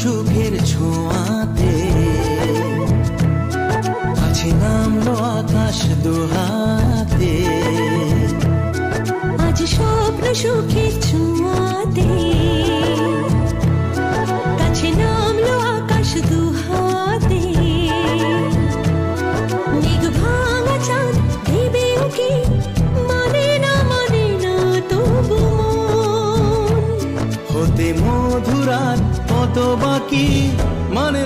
সুখের ছোঁয়াতে কাছে নামলো আকাশ দুহাতে, আজ স্বপ্ন সুখের ছোঁয়াতে কাছে নামলো আকাশ দুহাতে, মেঘ ভাঙা চাঁদ দেবে ওকে মানে না তবু হতে মধুরাত কত বাকি মানে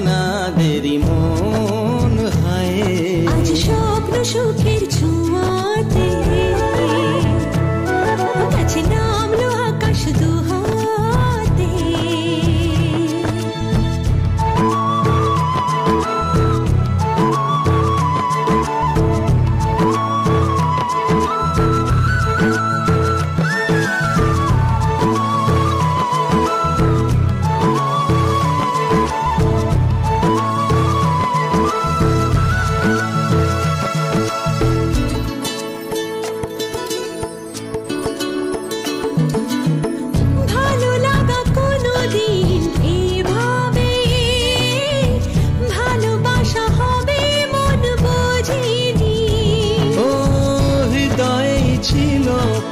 না দেরি মন হায়। আজ স্বপ্ন সুখের ছোঁয়াতে কাছে নামলো আকাশ দুহাতে।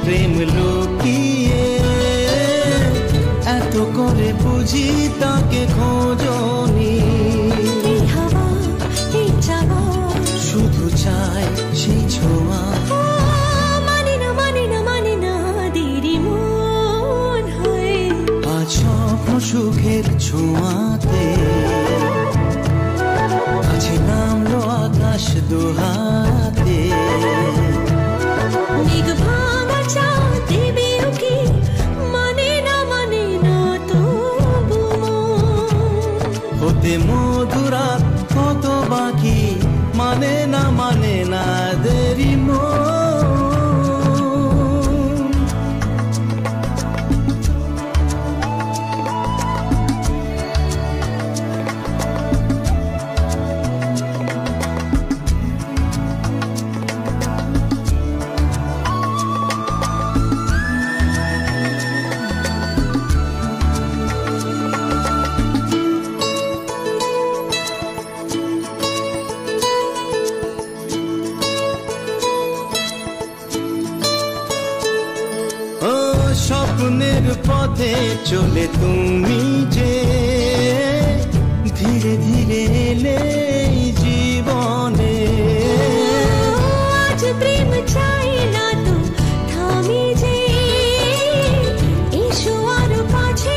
প্রেম লুকিয়ে এত করে বুঝি তাকে খোঁজনি, শুধু চাই সেই ছোঁয়া মানে না দেরি মন হয়। আজ স্বপ্ন সুখের ছোঁয়াতে কাছে নামলো আকাশ দুহাতে, মেঘ ভাঙা চাঁদ দেবে ওকে মানে না তবু হতে মধুরাত কত বাকি মানে না দেরি মন। স্বপ্নের পথে চলে তুমি যে ধীরে ধীরে এলে জীবনে, আজ প্রেম চাই না তো থামি যে এসো আরো কাছে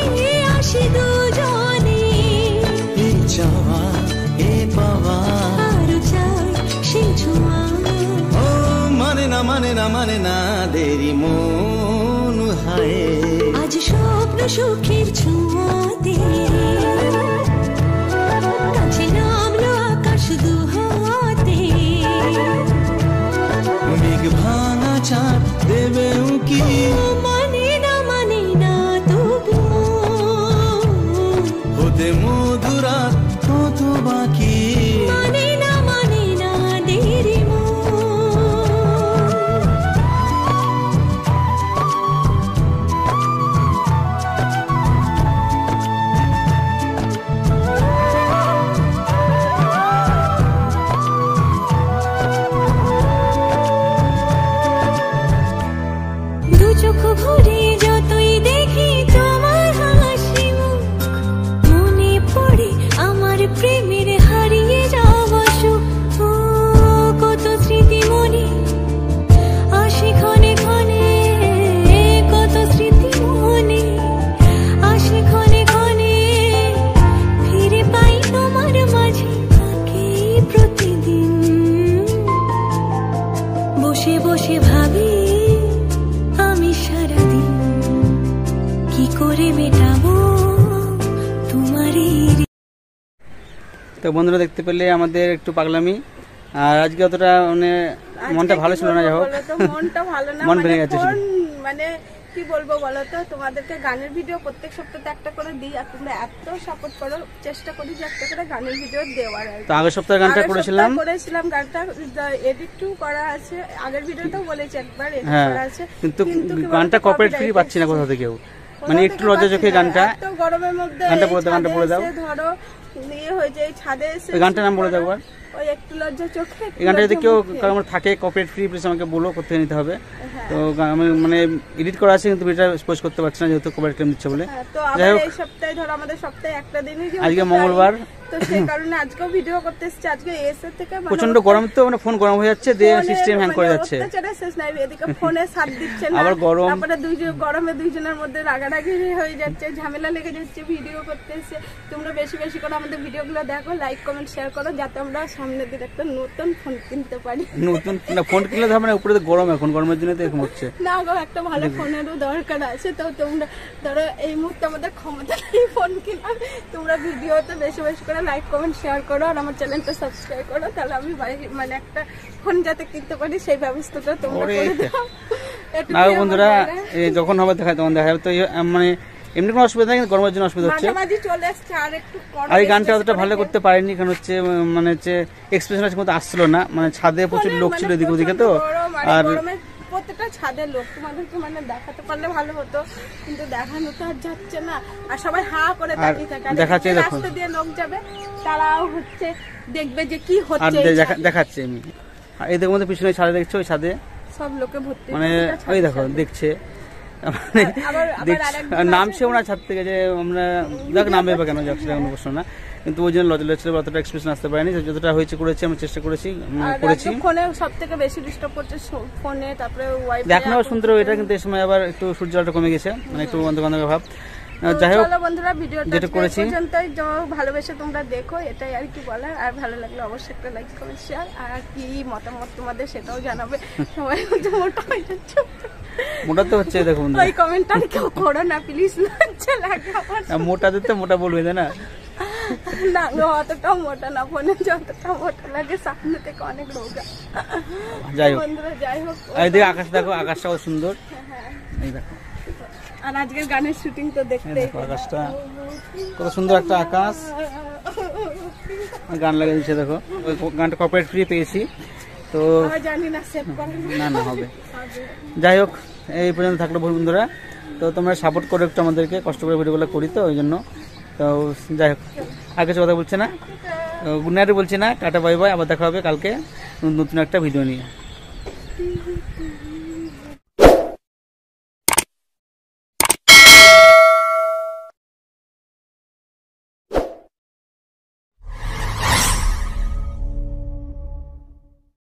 আসি দুজনে, এই চাওয়া এ পাওয়া আরো চাই সেই ছোঁয়া ও মানে না দেরি মন হায়। আজ স্বপ্ন সুখের ছোঁয়াতে কাছে নামলো আকাশ দুহাতে, মেঘ ভাঙা চাঁদ দেবে উকি মানে না তবু হতে মধুরাত কত বাকি মানে না দেরি মন। দু চোখ ভরে যতই দেখি তোমার হাসি মুখ, মনে পড়ে আমার প্রেমের হারিয়ে যাওয়া তো বন্ধুরা দেখতে পেলে আমাদের একটু পাগলামি, আর আজকে অতটা মানে মনটা ভালো ছিল না, যাই হোক মনটা ভালো না, মন ভেঙে গেছে মানে কি বলবো বলো তো, তোমাদেরকে গানের ভিডিও প্রত্যেক সপ্তাহে একটা করে দিই, আর তোমরা এত সাপোর্ট করো, চেষ্টা করি যে একটা করে গানের ভিডিও দেওয়ার। তো আগের সপ্তাহে গানটা করেছিলাম, গানটা এডিট করা আছে, আগের ভিডিওতেও বলেছি একবার এডিট করা আছে, কিন্তু গানটা কপিরাইট ফ্রি পাচ্ছি না কোথা থেকেও, মানে একটু লজ্জা চোখে গানটা, এত গরমের মধ্যে গানটা বলে দাও, ধরো নিয়ে হয়ে যায় ছাদে এসে, ওই গানটার নাম বলে দাও একবার। ওই একটু লজ্জা চোখে, এই গানটা যদি কেউ কারোর থাকে কপিরাইট ফ্রি প্লিজ আমাকে বলো, করতে নিতে হবে। তো আমি মানে এডিট করা আছে কিন্তু এটা পোস্ট করতে পারছি না যেহেতু কপিরাইট ক্লেম দিচ্ছে বলে। তো আমাদের এই সপ্তাহে ধরো আমাদের সপ্তাহে একটা দিনই, আজকে মঙ্গলবার, তো সেই কারণে আজকেও ভিডিও করতে এসেছি। আজকে এসে থেকে প্রচন্ড গরম, তো মানে ফোন গরম হয়ে যাচ্ছে, দিয়ে সিস্টেম হ্যাং করে যাচ্ছে, শেষ নাই, এদিকে ফোনে সাথ দিচ্ছে না, আবার গরম, তারপরে গরমে দুইজনের মধ্যে রাগারাগি হয়ে যাচ্ছে, ঝামেলা লেগে যাচ্ছে ভিডিও করতে এসে। তোমরা বেশি বেশি করে আমাদের ভিডিওগুলো দেখো, লাইক কমেন্ট শেয়ার করো, যাতে আমরা সামনের দিন একটা নতুন ফোন কিনতে পারি। নতুন না ফোন কিনলে হবে না, উপরে তো গরম, এখন গরমের জন্য তো এরকম হচ্ছে না গো, একটা ভালো ফোনেরও দরকার আছে। তো তোমরা ধরো এই মুহূর্তে আমাদের ক্ষমতা নেই ফোন কেনার, তোমরা ভিডিওতে বেশি বেশি করে লাইক কমেন্ট শেয়ার করো, আর আমার চ্যানেলটা সাবস্ক্রাইব করো, তাহলে আমি মানে একটা ফোন যাতে কিনতে পারি সেই ব্যবস্থাটা তোমরা করে দাও। না বন্ধুরা, যখন হবে তখন দেখা যাবে। তো মানে এমনি কোনো অসুবিধা নেই, গরমের জন্য অসুবিধা হচ্ছে, মাঝে চলে আসছে। আর একটু আর এই গানটা অতটা ভালো করতে পারিনি, কারণ হচ্ছে মানে হচ্ছে এক্সপ্রেশন মতো আসছিল না, মানে ছাদে প্রচুর লোক ছিল এদিকে ওদিকে, তো আর প্রত্যেকটা ছাদের লোক তোমাদেরকে মানে দেখাতে পারলে ভালো হতো, কিন্তু দেখানো তো আর যাচ্ছে না, আর সবাই হা করে তাকিয়ে থাকে। দেখাচ্ছে, দেখো রাস্তা দিয়ে লোক যাবে, তারাও হচ্ছে দেখবে যে কি হচ্ছে, দেখাচ্ছে আমি এদের মধ্যে পিছনে ছাদে দেখছো, ওই ছাদে সব লোকে ভর্তি, মানে ওই দেখো দেখছে, নামছেও না ছাদ থেকে, যে আমরা দেখ নামবে বা কেন যাচ্ছে কোনো প্রশ্ন না, কিন্তু ওই জন্য লজ্জা অতটা এক্সপ্রেশন আসতে পারেনি, যতটা হয়েছে করেছি, আমি চেষ্টা করেছি। ফোনে সব থেকে বেশি ডিস্টার্ব করছে ফোনে, তারপরে ওয়াইফাই দেখানো সুন্দর এটা, কিন্তু এই সময় আবার একটু সূর্যটা কমে গেছে, মানে একটু বন্ধ ভাব। যাই হোক বন্ধুরা, ভিডিওটা যেটা করেছি পর্যন্তই, ভালোবেসে তোমরা দেখো, এটাই আর কি বলার। আর ভালো লাগলে অবশ্যই একটা লাইক কমেন্ট শেয়ার, আর কি মতামত তোমাদের সেটাও জানাবে। সবাই মোটা হয়ে যাচ্ছে, মোটা তো হচ্ছে, দেখো ওই কমেন্টটা কেউ করো না প্লিজ, লজ্জা লাগে আমার। মোটা দিতে মোটা বলবে না, না গো, অতটাও মোটা না, ফোনে যতটা মোটা লাগে সামনে থেকে অনেক রোগা। যাই হোক বন্ধুরা, যাই হোক, এইদিকে আকাশ দেখো, আকাশটাও সুন্দর, এই দেখো। আর আজকের গানের শুটিং তো দেখতে, আকাশটা কত সুন্দর একটা আকাশ, গান লাগিয়ে দিচ্ছে দেখো, ওই গানটা কপিরাইট ফ্রি পেয়েছি, তো জানি না সেভ করে না হবে। যাই হোক, এই পর্যন্ত থাকলো বন্ধুরা, তো তোমরা সাপোর্ট করো একটু আমাদেরকে, কষ্ট করে ভিডিওগুলো করি তো ওই জন্য। তো যাই হোক, আর কিছু কথা বলছে না, গুড নাইট বলছি না, টাটা বাই বাই, আবার দেখা হবে কালকে নতুন একটা ভিডিও নিয়ে।